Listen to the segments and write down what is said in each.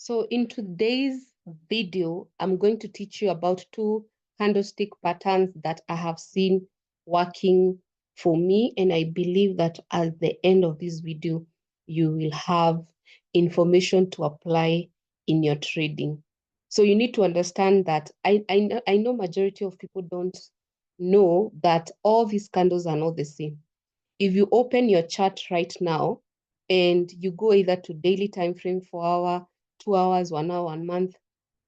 So in today's video, I'm going to teach you about two candlestick patterns that I have seen working for me. And I believe that at the end of this video, you will have information to apply in your trading. So you need to understand that I know majority of people don't know that all these candles are not the same. If you open your chart right now and you go either to daily time frame, 4 hour, 2 hours, 1 hour, 1 month,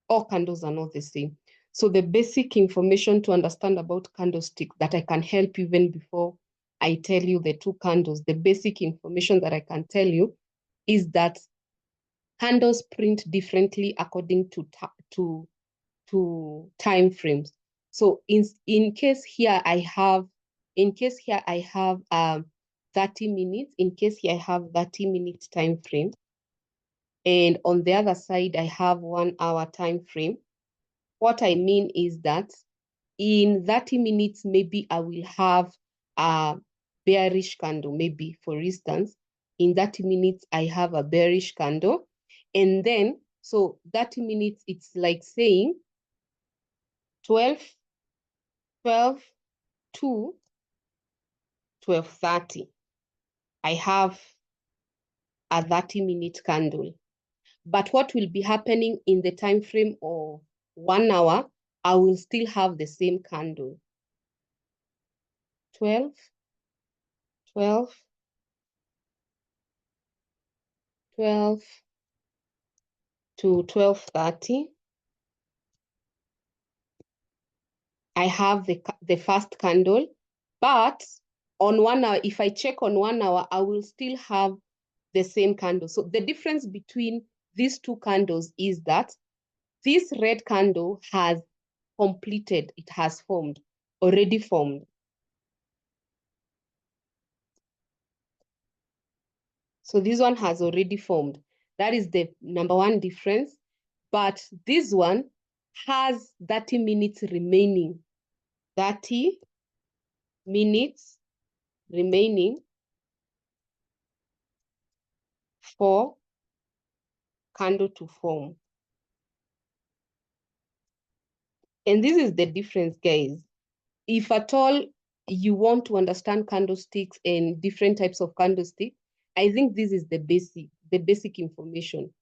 all candles are not the same. So the basic information to understand about candlestick that I can help you even before I tell you the two candles, the basic information that I can tell you is that candles print differently according to time frames. So in case here I have 30 minutes, in case here I have 30 minutes time frame, and on the other side I have 1 hour time frame. What I mean is that in 30 minutes, maybe I will have a bearish candle. Maybe, for instance, in 30 minutes, I have a bearish candle. And then, so 30 minutes, it's like saying 12 to 12:30. I have a 30-minute candle. But what will be happening in the time frame of 1 hour, I will still have the same candle. 12 to 12:30. I have the first candle, but on 1 hour, if I check on 1 hour, I will still have the same candle. So the difference between these two candles is that this red candle has completed, it has formed, already formed. So this one has already formed. That is the number one difference. But this one has 30 minutes remaining. 30 minutes remaining for candle to form. And this is the difference, guys. If at all you want to understand candlesticks and different types of candlesticks, I think this is the basic information.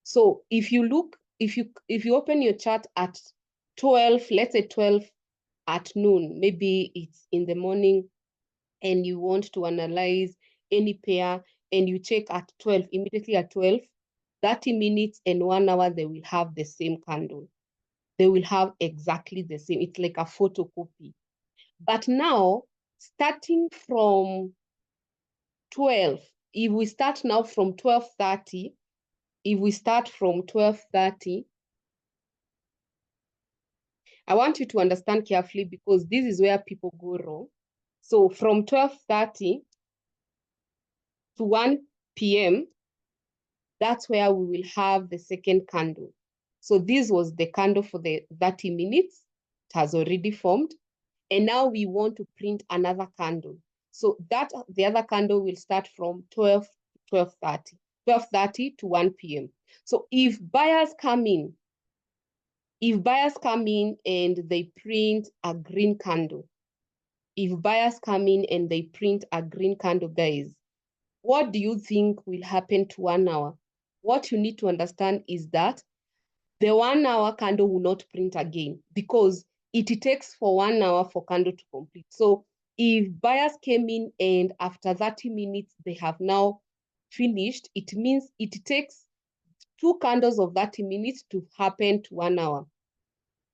So if you look, if you open your chart at 12, let's say 12 at noon, maybe it's in the morning, and you want to analyze any pair, and you check at 12, immediately at 12, 30 minutes and 1 hour, they will have the same candle. They will have exactly the same. It's like a photocopy. But now, starting from 12, if we start now from 12:30, if we start from 12:30, I want you to understand carefully because this is where people go wrong. So from 12:30 to 1 p.m., that's where we will have the second candle. So this was the candle for the 30 minutes. It has already formed. And now we want to print another candle. So that the other candle will start from 12 to 12:30, 12:30 to 1 p.m. So if buyers come in and they print a green candle, guys, what do you think will happen to 1 hour? What you need to understand is that the 1 hour candle will not print again because it takes for 1 hour for candle to complete. So if buyers came in and after 30 minutes, they have now finished, it means it takes 2 candles of 30 minutes to happen to 1 hour.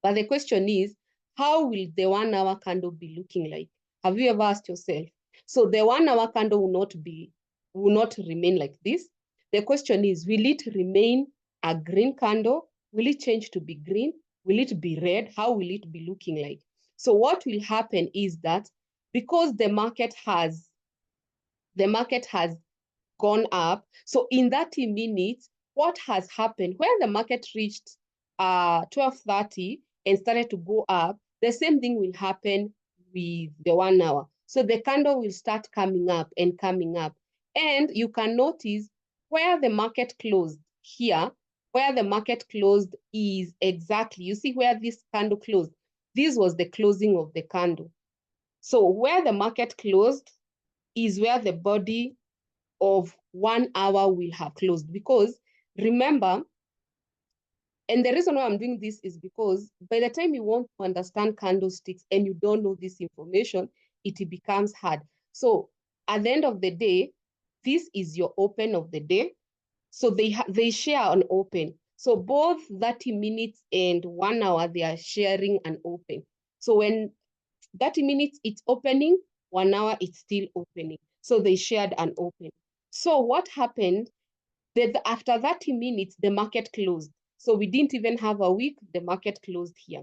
But the question is, how will the 1 hour candle be looking like? Have you ever asked yourself? So the 1 hour candle will not remain like this. The question is, will it remain a green candle? Will it change to be green? Will it be red? How will it be looking like? So what will happen is that because the market has gone up, so in 30 minutes, what has happened, when the market reached 12:30 and started to go up, the same thing will happen with the 1 hour. So the candle will start coming up and coming up. And you can notice where the market closed here, where the market closed is exactly, you see where this candle closed. This was the closing of the candle. So where the market closed is where the body of 1 hour will have closed. Because remember, and the reason why I'm doing this is because by the time you want to understand candlesticks and you don't know this information, it becomes hard. So at the end of the day, this is your open of the day. So they share an open. So both 30 minutes and 1 hour, they are sharing an open. So when 30 minutes it's opening, 1 hour it's still opening. So they shared an open. So what happened? After 30 minutes, the market closed. So we didn't even have a week, the market closed here.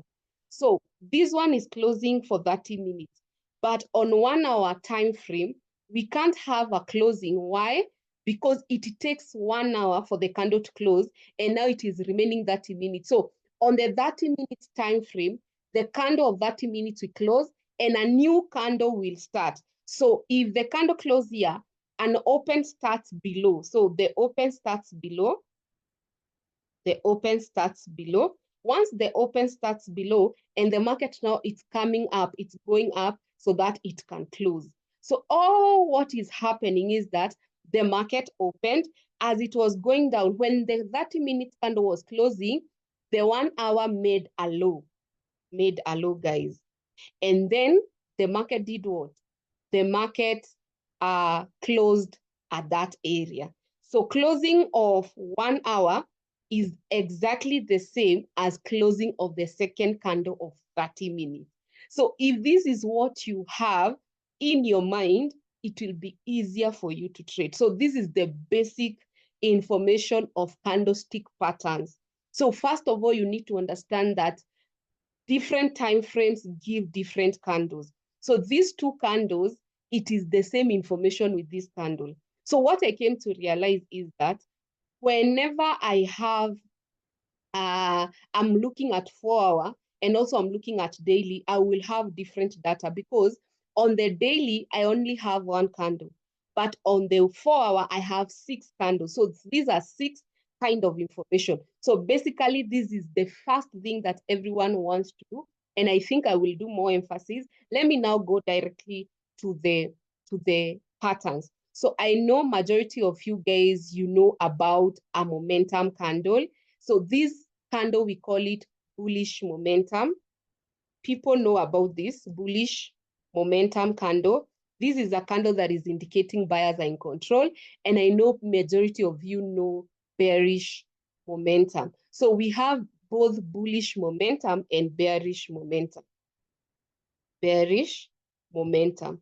So this one is closing for 30 minutes. But on 1 hour time frame, we can't have a closing. Why? Because it takes 1 hour for the candle to close, and now it is remaining 30 minutes. So on the 30 minutes time frame, the candle of 30 minutes will close and a new candle will start. So if the candle closes here, an open starts below. So the open starts below. The open starts below. Once the open starts below and the market now it's coming up, it's going up so that it can close. So all what is happening is that the market opened as it was going down. When the 30-minute candle was closing, the 1 hour made a low, guys. And then the market did what? The market closed at that area. So closing of 1 hour is exactly the same as closing of the second candle of 30 minutes. So if this is what you have in your mind, it will be easier for you to trade. So this is the basic information of candlestick patterns. So first of all, you need to understand that different time frames give different candles. So these two candles, it is the same information with this candle. So what I came to realize is that whenever I have, I'm looking at 4 hour and also I'm looking at daily, I will have different data because on the daily, I only have one candle. But on the 4 hour, I have 6 candles. So these are 6 kind of information. So basically, this is the first thing that everyone wants to do. And I think I will do more emphasis. Let me now go directly to the patterns. So I know majority of you guys, you know about a momentum candle. So this candle, we call it bullish momentum. People know about this bullish momentum candle. This is a candle that is indicating buyers are in control. And I know majority of you know bearish momentum. So we have both bullish momentum and bearish momentum. Bearish momentum.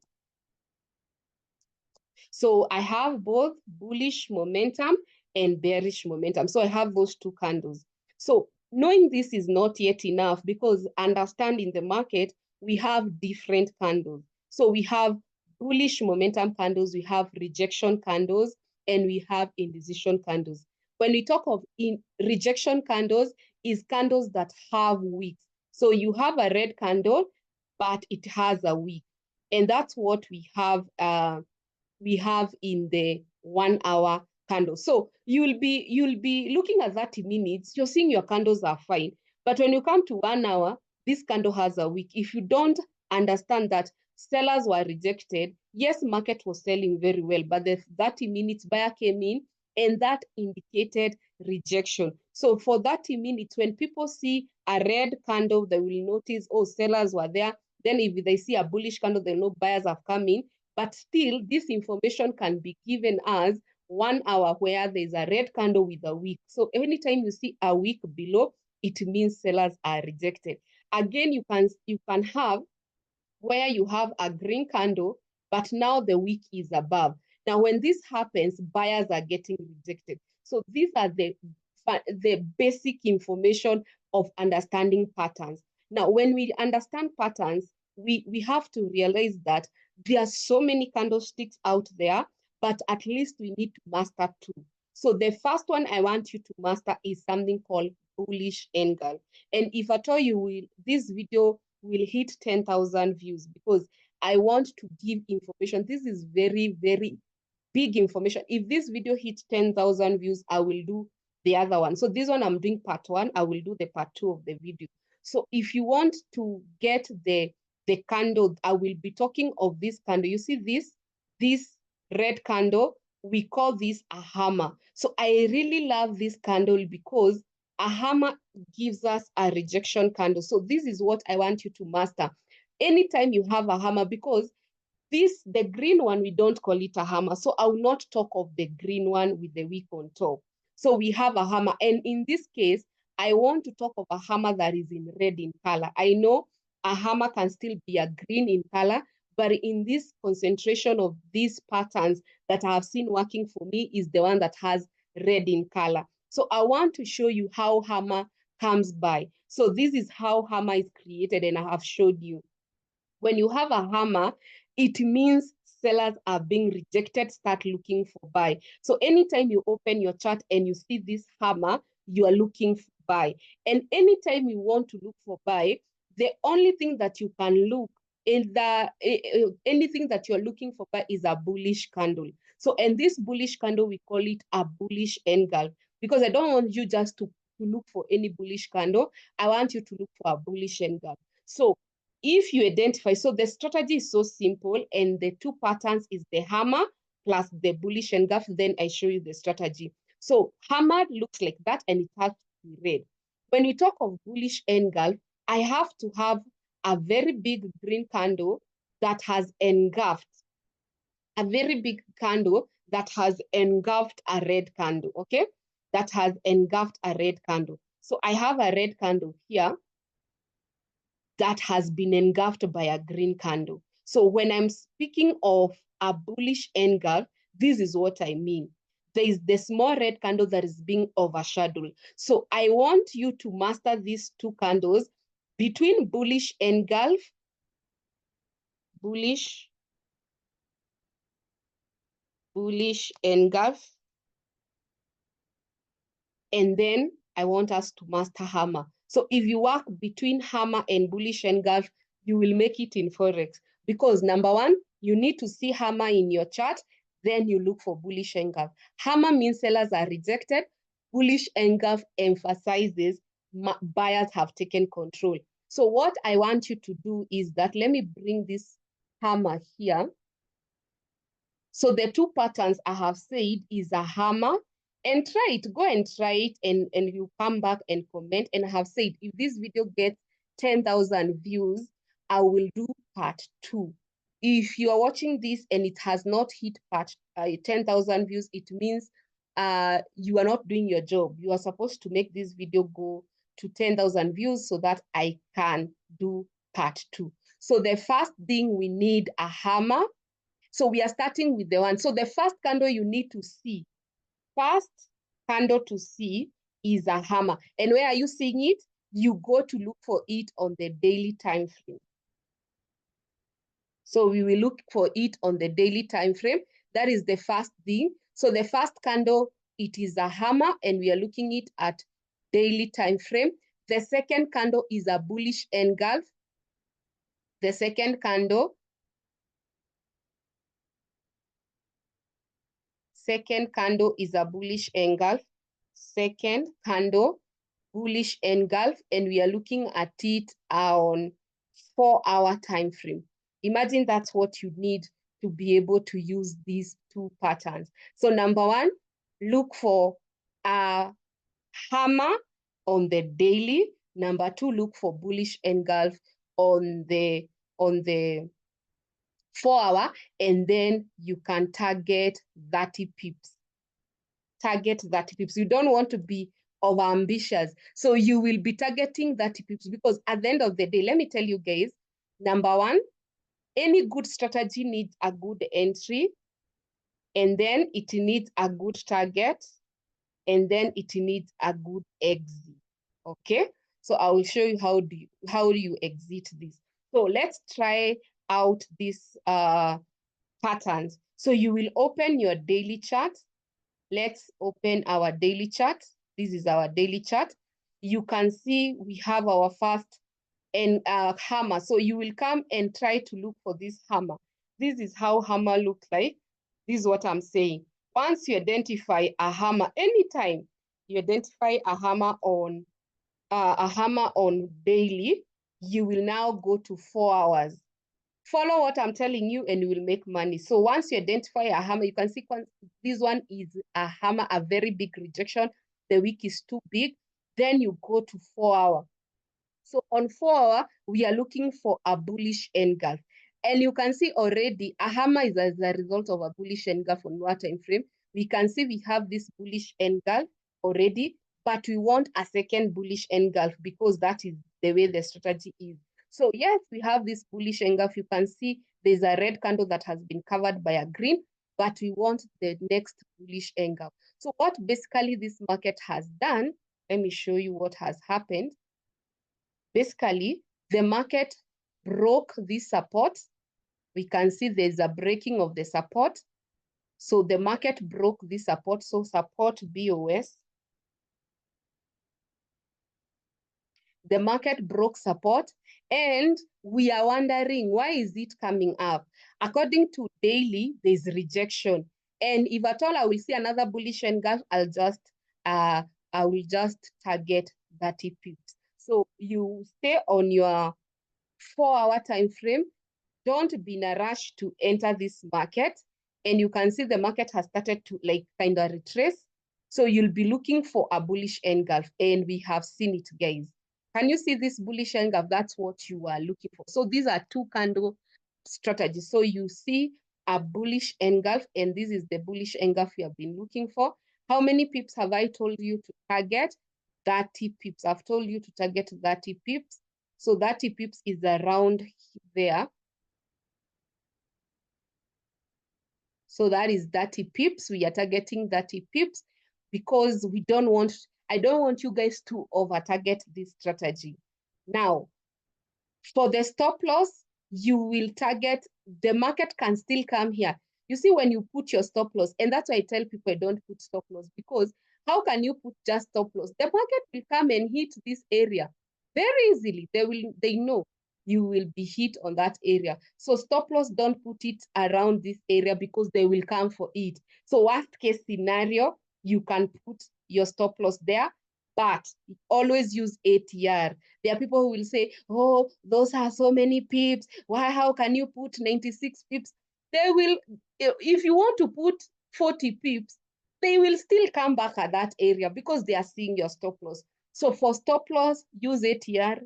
So I have both bullish momentum and bearish momentum. So I have those two candles. So knowing this is not yet enough because understanding the market, we have different candles. So we have bullish momentum candles, we have rejection candles, and we have indecision candles. When we talk of rejection candles, is candles that have wicks. So you have a red candle, but it has a wick. And that's what we have in the 1 hour candle. So you'll be looking at 30 minutes, you're seeing your candles are fine. But when you come to 1 hour, this candle has a wick. If you don't understand that sellers were rejected, yes, market was selling very well, but the 30 minutes buyer came in and that indicated rejection. So for 30 minutes, when people see a red candle, they will notice, oh, sellers were there. Then if they see a bullish candle, they know buyers have come in. But still, this information can be given as 1 hour where there's a red candle with a wick. So anytime you see a wick below, it means sellers are rejected. Again, you can have where you have a green candle, but now the wick is above. Now, when this happens, buyers are getting rejected. So these are the basic information of understanding patterns. Now, when we understand patterns, we have to realize that there are so many candlesticks out there, but at least we need to master 2. So the first one I want you to master is something called bullish angle. And if at all this video will hit 10,000 views because I want to give information. This is very, very big information. If this video hits 10,000 views, I will do the other one. So this one I'm doing part 1. I will do the part 2 of the video. So if you want to get the candle, I will be talking of this candle. You see this red candle, we call this a hammer. So I really love this candle because a hammer gives us a rejection candle. So this is what I want you to master. Anytime you have a hammer, because the green one, we don't call it a hammer. So I will not talk of the green one with the wick on top. So we have a hammer. And in this case, I want to talk of a hammer that is in red in color. I know a hammer can still be a green in color, but in this concentration of these patterns that I have seen working for me is the one that has red in color. So I want to show you how hammer comes by. So this is how hammer is created, and I have showed you. When you have a hammer, it means sellers are being rejected, start looking for buy. So anytime you open your chart and you see this hammer, you are looking for buy. And anytime you want to look for buy, the only thing that you can look in anything that you're looking for buy is a bullish candle. So, and this bullish candle, we call it a bullish engulf, because I don't want you just to look for any bullish candle. I want you to look for a bullish engulf. So if you identify, so the strategy is so simple, and the two patterns is the hammer plus the bullish engulf. Then I show you the strategy. So hammer looks like that, and it has to be red. When we talk of bullish engulf, I have to have a very big green candle that has engulfed, a very big candle that has engulfed a red candle, okay? That has engulfed a red candle. So I have a red candle here that has been engulfed by a green candle. So when I'm speaking of a bullish engulf, this is what I mean. There is the small red candle that is being overshadowed. So I want you to master these two candles between bullish engulf, bullish engulf, and then I want us to master hammer. So if you work between hammer and bullish engulf, you will make it in Forex. Because number one, you need to see hammer in your chart, then you look for bullish engulf. Hammer means sellers are rejected. Bullish engulf emphasizes buyers have taken control. So what I want you to do is that, let me bring this hammer here. So the two patterns I have said is a hammer, and try it, go and try it, and you come back and comment. And I have said, if this video gets 10,000 views, I will do part 2. If you are watching this and it has not hit 10,000 views, it means you are not doing your job. You are supposed to make this video go to 10,000 views so that I can do part 2. So the first thing, we need a hammer. So we are starting with the one. So the first candle you need to see, first candle to see is a hammer. And where are you seeing it? You go to look for it on the daily time frame. So we will look for it on the daily time frame. That is the first thing. So the first candle, it is a hammer, and we are looking it at daily time frame. The second candle is a bullish engulf. The second candle is a bullish engulf. Second candle, bullish engulf, and we are looking at it on 4-hour time frame. Imagine that's what you need to be able to use these two patterns. So number one, look for a hammer on the daily. Number two, look for bullish engulf on the 4-hour, and then you can target 30 pips. Target 30 pips. You don't want to be over ambitious. So you will be targeting 30 pips, because at the end of the day, let me tell you guys, number one, any good strategy needs a good entry, and then it needs a good target, and then it needs a good exit. Okay, so I will show you how do you exit this. So let's try out these patterns. So you will open your daily chart. Let's open our daily chart. This is our daily chart. You can see we have our first hammer. So you will come and try to look for this hammer. This is how hammer looks like. This is what I'm saying. Once you identify a hammer, anytime you identify a hammer on daily, you will now go to 4 hours. Follow what I'm telling you and you will make money. So once you identify a hammer, you can see this one is a hammer, a very big rejection. The wick is too big. Then you go to 4 hour. So on 4 hour, we are looking for a bullish engulf. And you can see already a hammer is as a result of a bullish engulf on what time frame. We can see we have this bullish engulf already, but we want a second bullish engulf because that is the way the strategy is. So yes, we have this bullish engulf. You can see there's a red candle that has been covered by a green, but we want the next bullish engulf. So what basically this market has done, let me show you what has happened. Basically, the market broke this support. We can see there's a breaking of the support. So the market broke this support. So support BOS. The market broke support and we are wondering, why is it coming up? According to daily, there's rejection. And if at all I will see another bullish engulf, I will just target 30 pips. So you stay on your 4 hour time frame. Don't be in a rush to enter this market. And you can see the market has started to like kind of retrace. So you'll be looking for a bullish engulf. And we have seen it, guys. Can you see this bullish engulf? That's what you are looking for. So these are two candle strategies. So you see a bullish engulf, and this is the bullish engulf you have been looking for. How many pips have I told you to target? 30 pips. I've told you to target 30 pips. So 30 pips is around there. So that is 30 pips. We are targeting 30 pips because I don't want you guys to over target this strategy. Now, for the stop loss, you will target, the market can still come here. You see, when you put your stop loss, and that's why I tell people I don't put stop loss, because how can you put just stop loss? The market will come and hit this area very easily. They know you will be hit on that area. So stop loss, don't put it around this area because they will come for it. So worst case scenario, you can put your stop loss there, but always use ATR. There are people who will say, oh, those are so many pips. Why, how can you put 96 pips? They will, if you want to put 40 pips, they will still come back at that area because they are seeing your stop loss. So for stop loss, use ATR.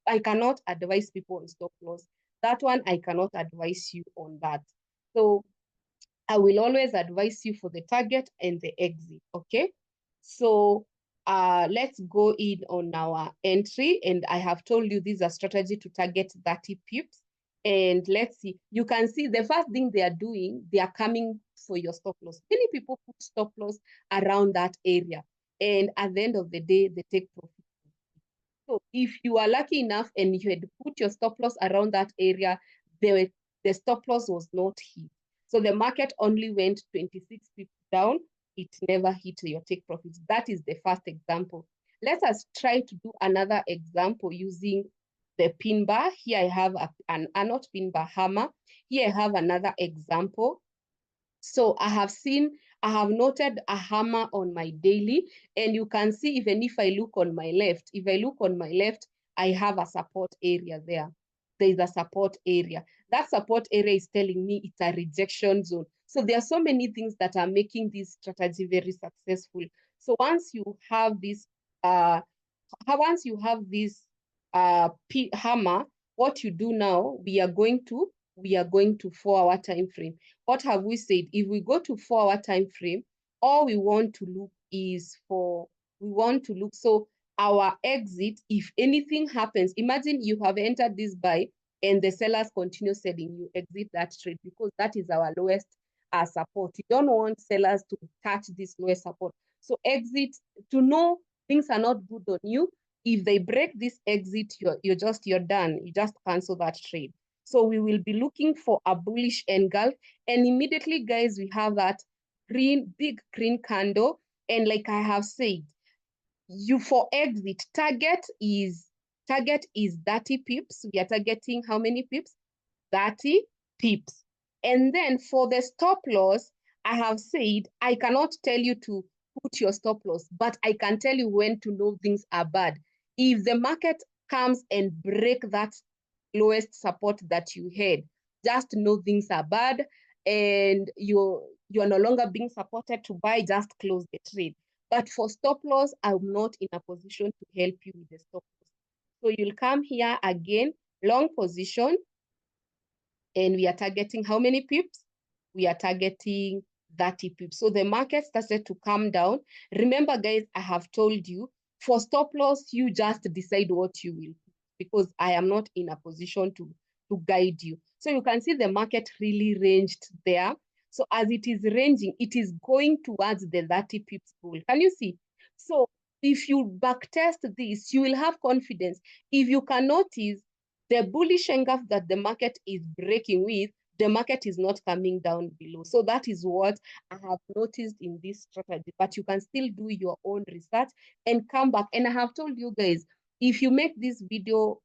I cannot advise people on stop loss. That one, I cannot advise you on that. So I will always advise you for the target and the exit, okay? So let's go in on our entry. And I have told you this is a strategy to target 30 pips. And let's see, you can see the first thing they are doing, they are coming for your stop loss. Many people put stop loss around that area. And at the end of the day, they take profit. So if you are lucky enough and you had put your stop loss around that area, the stop loss was not hit. So the market only went 26 pips down. It never hit your take profits. That is the first example. Let us try to do another example using the pin bar. Here I have not pin bar, hammer. Here I have another example. So I have noted a hammer on my daily, and you can see even if I look on my left, I have a support area there. There is a support area. That support area is telling me it's a rejection zone. So there are so many things that are making this strategy very successful. So once you have this, hammer, what you do now, we are going to 4 hour time frame. What have we said? If we go to 4 hour time frame, all we want to look is so our exit, if anything happens, imagine you have entered this buy and the sellers continue selling, you exit that trade because that is our lowest support. You don't want sellers to touch this lowest support. So exit to know things are not good on you. If they break this exit, you're done. You just cancel that trade. So we will be looking for a bullish engulf. And immediately, guys, we have that big green candle. And like I have said, you for exit, target is 30 pips. We are targeting how many pips? 30 pips. And then for the stop loss, I have said, I cannot tell you to put your stop loss, but I can tell you when to know things are bad. If the market comes and break that lowest support that you had, just know things are bad and you're no longer being supported to buy, just close the trade. But for stop loss, I'm not in a position to help you with the stop loss. So you'll come here again, long position, and we are targeting how many pips? We are targeting 30 pips. So the market started to come down. Remember, guys, I have told you, for stop loss, you just decide what you will, because I am not in a position to guide you. So you can see the market really ranged there. So as it is ranging, it is going towards the 30 pips goal. Can you see? So if you backtest this, you will have confidence. If you can notice, the bullish engulf that the market is breaking with, the market is not coming down below. So that is what I have noticed in this strategy. But you can still do your own research and come back. And I have told you guys, if you make this video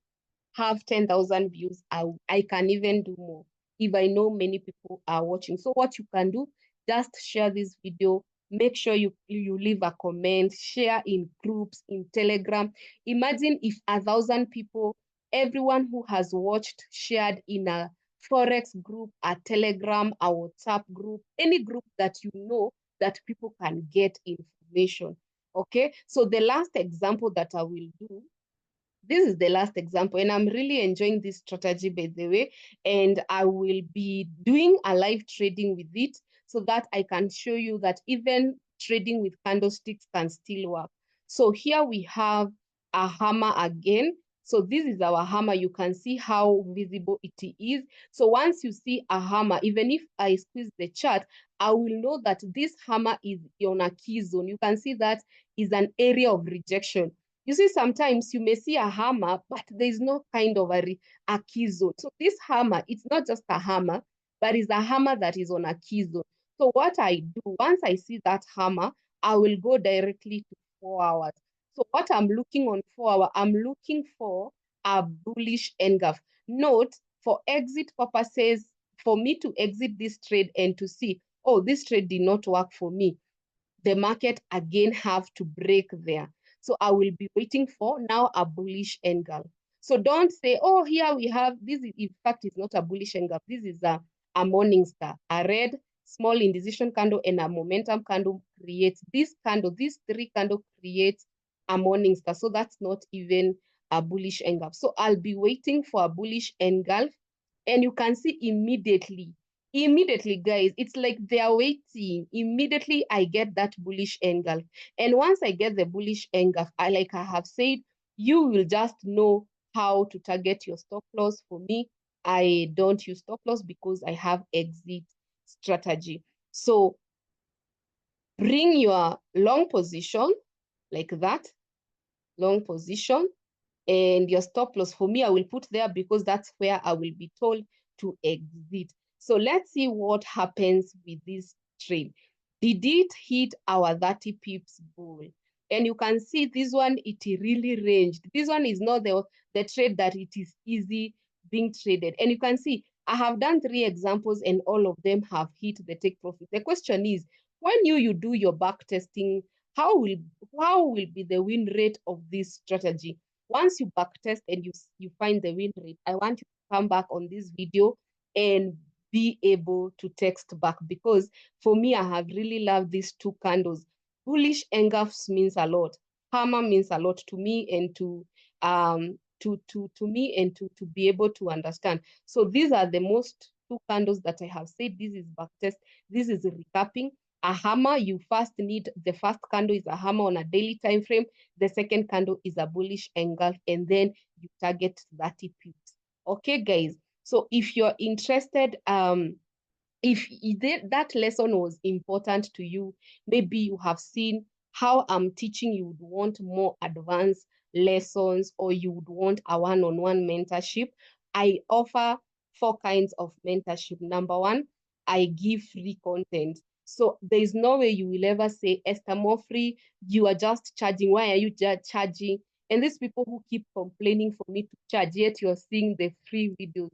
have 10,000 views, I can even do more if I know many people are watching. So what you can do, just share this video. Make sure you leave a comment, share in groups, in Telegram. Imagine if 1,000 people, everyone who has watched, shared in a Forex group, a Telegram, a WhatsApp group, any group that you know that people can get information. Okay, so the last example that I will do, this is the last example, and I'm really enjoying this strategy, by the way, and I will be doing a live trading with it so that I can show you that even trading with candlesticks can still work. So here we have a hammer again. So this is our hammer. You can see how visible it is. So once you see a hammer, even if I squeeze the chart, I will know that this hammer is on a key zone. You can see that is an area of rejection. You see, sometimes you may see a hammer, but there's no kind of a key zone. So this hammer, it's not just a hammer, but it's a hammer that is on a key zone. So what I do, once I see that hammer, I will go directly to 4 hours. So what I'm looking on 4 hours, I'm looking for a bullish engulf. Note, for exit purposes, for me to exit this trade and to see, oh, this trade did not work for me, the market again have to break there. So I will be waiting for now a bullish engulf. So don't say, oh, here we have, this is, in fact, it's not a bullish engulf. This is a morning star, a red small indecision candle and a momentum candle creates this candle, these three candle creates a morning star. So that's not even a bullish engulf. So I'll be waiting for a bullish engulf, and you can see immediately, guys, it's like they are waiting. Immediately I get that bullish engulf, and once I get the bullish engulf, like I have said, you will just know how to target your stop loss. For me, I don't use stop loss because I have exit strategy. So bring your long position like that, long position, and your stop loss. For me, I will put there because that's where I will be told to exit. So let's see what happens with this trade. Did it hit our 30 pips goal? And you can see this one, it really ranged. This one is not the trade that it is easy being traded. And you can see I have done 3 examples and all of them have hit the take profit. The question is, when you do your back testing, how will be the win rate of this strategy? Once you backtest and you find the win rate, I want you to come back on this video and be able to text back, because for me, I have really loved these 2 candles. Bullish engulfs means a lot. Hammer means a lot to me and to be able to understand. So these are the most 2 candles that I have said. This is backtest. This is recapping. A hammer, you first need, the first candle is a hammer on a daily time frame. The second candle is a bullish engulf, and then you target 30 pips. Okay, guys. So if you're interested, if that lesson was important to you, maybe you have seen how I'm teaching, you would want more advanced lessons, or you would want a one-on-one mentorship. I offer 4 kinds of mentorship. Number 1, I give free content. So there is no way you will ever say, Esther, more free, you are just charging. Why are you just charging? And these people who keep complaining for me to charge, yet you're seeing the free videos.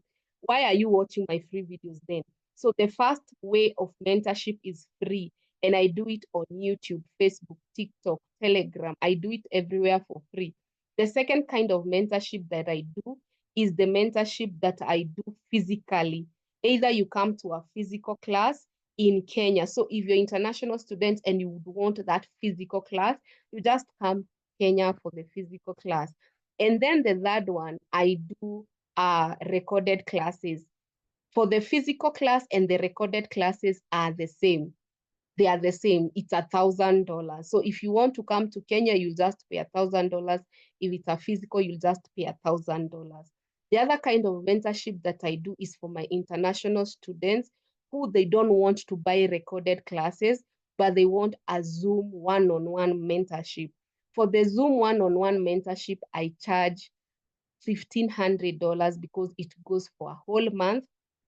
Why are you watching my free videos then? So the first way of mentorship is free. And I do it on YouTube, Facebook, TikTok, Telegram. I do it everywhere for free. The second kind of mentorship that I do is the mentorship that I do physically. Either you come to a physical class in Kenya. So if you're international students and you would want that physical class, you just come Kenya for the physical class. And then the third one, I do recorded classes. For the physical class and the recorded classes are the same. They are the same. It's $1,000. So if you want to come to Kenya, you just pay $1,000. If it's a physical, you just pay $1,000. The other kind of mentorship that I do is for my international students who they don't want to buy recorded classes, but they want a Zoom one-on-one mentorship. For the Zoom one-on-one mentorship, I charge $1,500 because it goes for a whole month,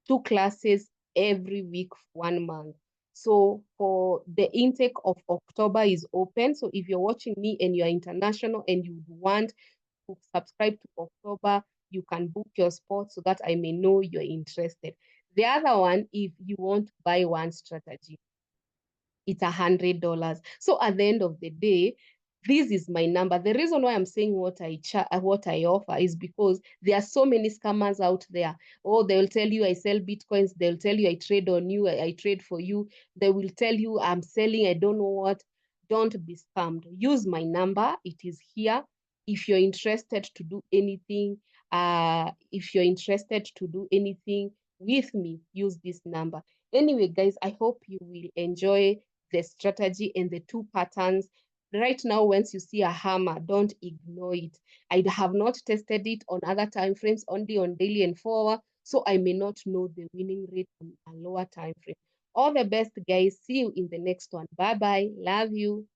two classes every week, 1 month. So for the intake of October is open. So if you're watching me and you're international and you want to subscribe to October, you can book your spot so that I may know you're interested. The other one, if you want to buy one strategy, it's $100. So at the end of the day, this is my number. The reason why I'm saying what I offer is because there are so many scammers out there. Oh, they will tell you I sell bitcoins. They'll tell you I trade on you. I trade for you. They will tell you I'm selling. I don't know what. Don't be scammed. Use my number. It is here. If you're interested to do anything, with me, use this number. Anyway, guys, I hope you will enjoy the strategy and the two patterns. Right now, once you see a hammer, don't ignore it. I have not tested it on other time frames, only on daily and 4 hour, so I may not know the winning rate on a lower time frame. All the best, guys. See you in the next one. Bye bye. Love you.